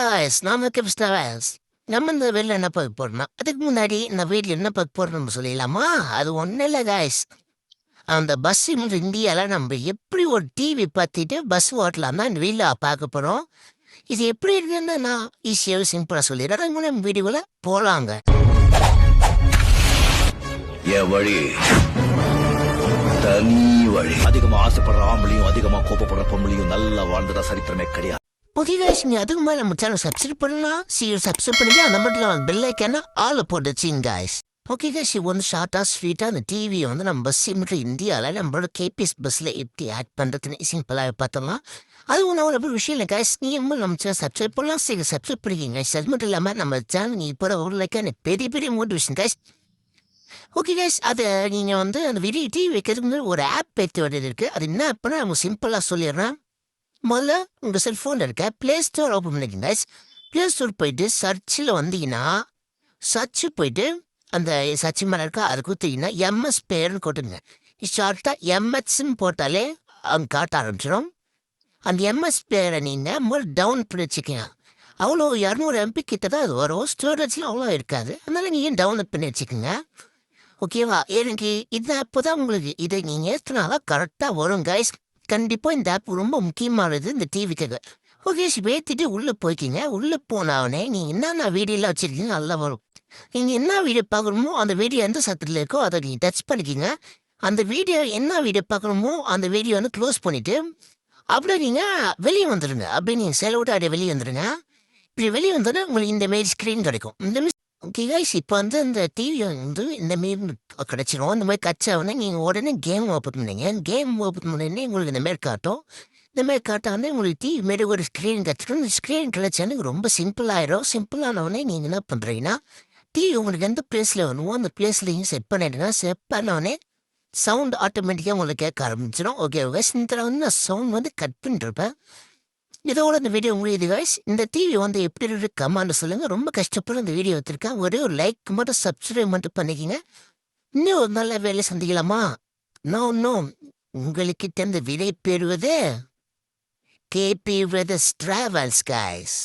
Guys நாம கிப்ஸ்டர்ஸ் நம்ம இந்த வெளில என்ன பார்க்க போறோம்னா அதுக்கு முன்னாடி இந்த வீட்டில் என்ன பார்க்க போறோம் நம்ம சொல்லிடலாமா? அது ஒன்றும் இல்லை காய்ஸ். அந்த பஸ் இந்தியாவில் நம்ம எப்படி ஒரு டிவி பார்த்துட்டு பஸ் ஓட்டலாம் தான் இந்த வீட்டில் பார்க்க போகிறோம். இது எப்படி இருக்குன்னு நான் ஈஸியாக சிம்பிளாக சொல்லிடுறேன். அதுக்கு முன்னாடி வீடியோவில் போகலாங்க. என் வழி தனி வழி. அதிகமா ஆசைப்படுற ஆம்பளையும் அதிகமா கோபப்படுற பொம்பளையும் நல்லா வாழ்ந்துட சரித்திரமே கிடையாது. ஓகே காய்ஸ், நீங்கள் அதுக்கு மேலே நம்ம சேனல் சப்ஸ்கிரைப் பண்ணலாம். சப்ஸ்கிரைப் பண்ணிட்டு அந்த மட்டும் பெல் ஐக்கான ஆளை போட்டு வச்சிங்க காய்ஸ். ஓகே காய்ஸ், இது வந்து ஷார்ட்டாக ஸ்வீட்டாக அந்த டிவியை வந்து நம்ம பஸ் இந்தியாவில் நம்மளோட கேபிஎஸ் பஸ்ஸில் எப்படி ஆட் பண்ணுறதுன்னு சிம்பிளாக பார்த்தோம்னா அது ஒன்றும் ஒரு விஷயம் இல்லை காய்ஸ். நீங்கள் நம்ம சேனல் சப்ஸ்கிரைப் பண்ணலாம். சப்ஸ்கிரைப் பண்ணிக்கிங்க காய்ஸ். அது மட்டும் இல்லாமல் நம்ம சேனல் நீங்கள் இப்போ ஒரு லைக்கான பெரிய பெரிய மோட்டிவேஷன் காய்ஸ். ஓகே கைஸ், அதை நீங்கள் வந்து அந்த வீடியோ டிவி வைக்கிறதுக்கு ஒரு ஆப் ஏற்றி வேண்டியது இருக்குது. அது என்ன ஆப்னா நம்ம சிம்பிளாக சொல்லிடுறேன். முதல்ல உங்கள் செல்ஃபோனில் இருக்க ப்ளே ஸ்டோர் ஓப்பன் பண்ணிக்கங்க கைஸ். ப்ளே ஸ்டோர் போயிட்டு சர்ச்சில் வந்தீங்கன்னா சர்ச்சு போயிட்டு அந்த சர்ச் மேலே இருக்கா அதை கொடுத்தீங்கன்னா எம்எஸ் பேர்னு கொட்டுங்க. ஷார்ட்டாக எம்எஸ்ன்னு போட்டாலே அங்கே காட்ட ஆரம்பிச்சிடும். அந்த எம்எஸ் பேரை நீங்கள் முதல்ல டவுன் பண்ணி வச்சுக்கோங்க. அவ்வளோ 200 MP கிட்ட தான் அது வரும். ஸ்டோரேஜ்லாம் அவ்வளோ இருக்காது. அதனால் நீங்கள் டவுன்லோட் பண்ணி வச்சுக்கோங்க. ஓகேவா? எனக்கு இந்த ஆப் தான் உங்களுக்கு இதை நீங்கள் ஏற்றினாதான் கரெக்டாக வரும் கைஸ். கண்டிப்பாக இந்த ஆப் ரொம்ப முக்கியமானது இந்த டிவிக்காக. ஓகே, ஏற்றிட்டு உள்ளே போய்க்கிங்க. உள்ளே போனவுடனே நீங்கள் என்னென்ன வீடியோலாம் வச்சுருக்கீங்க நல்லா வரும். நீங்கள் என்ன வீடியோ பார்க்கணுமோ அந்த வீடியோ எந்த சத்தத்தில் இருக்கோ அதை நீங்கள் டச் பண்ணிக்கிங்க. அந்த வீடியோ என்ன வீடியோ பார்க்கணுமோ அந்த வீடியோ வந்து க்ளோஸ் பண்ணிவிட்டு அப்படியே நீங்கள் வெளியே வந்துடுங்க. அப்படியே நீங்கள் செலவு விட்டு அப்படியே வெளியே வந்துடுங்க. இப்படி வெளியே வந்தோன்னா உங்களுக்கு இந்த மாரி ஸ்க்ரீன் கிடைக்கும். இந்த மாரி ஓகே கைஸ், இப்போ வந்து இந்த டிவி வந்து இந்த மாரி கிடச்சிரும். இந்த மாதிரி கச்சாவுன்னா நீங்கள் உடனே கேம் ஓப்பன் பண்ணீங்க. கேம் ஓப்பன் பண்ணி உங்களுக்கு இந்த மாரி காட்டும். இந்த மாரி காட்டாமல் உங்களுக்கு டிவி மாரி ஒரு ஸ்க்ரீன் கிடச்சிடும். இந்த ஸ்க்ரீன் கிடச்சானு ரொம்ப சிம்பிளாகிடும். சிம்பிளானவுடனே நீங்கள் என்ன பண்ணுறீங்கன்னா டிவி உங்களுக்கு எந்த பிளேஸில் வேணுமோ அந்த பிளேஸ்லையும் செட் பண்ணிடுங்க. செட் பண்ணோடனே சவுண்ட் ஆட்டோமேட்டிக்காக உங்களுக்கு கேட்க ஆரம்பிச்சிடும். ஓகே கைஸ், இந்த வந்து நான் சவுண்ட் வந்து கட் பண்ணிட்டுருப்பேன். இதோட இந்த வீடியோ முடியுது கைஸ். இந்த டிவி வந்து எப்படி இருக்கு கமெண்ட் சொல்லுங்கள். ரொம்ப கஷ்டப்பட்டு இந்த வீடியோ எடுத்திருக்கேன். ஒரே ஒரு லைக் மட்டும் சப்ஸ்கிரைப் மட்டும் பண்ணிக்கிங்க. இன்னும் ஒரு நல்ல வேலை சந்திக்கலாமா? இன்னும் உங்களுக்கிட்ட இந்த விடை பெறுவது கேபி பிரதர்ஸ் டிராவல்ஸ் கைஸ்.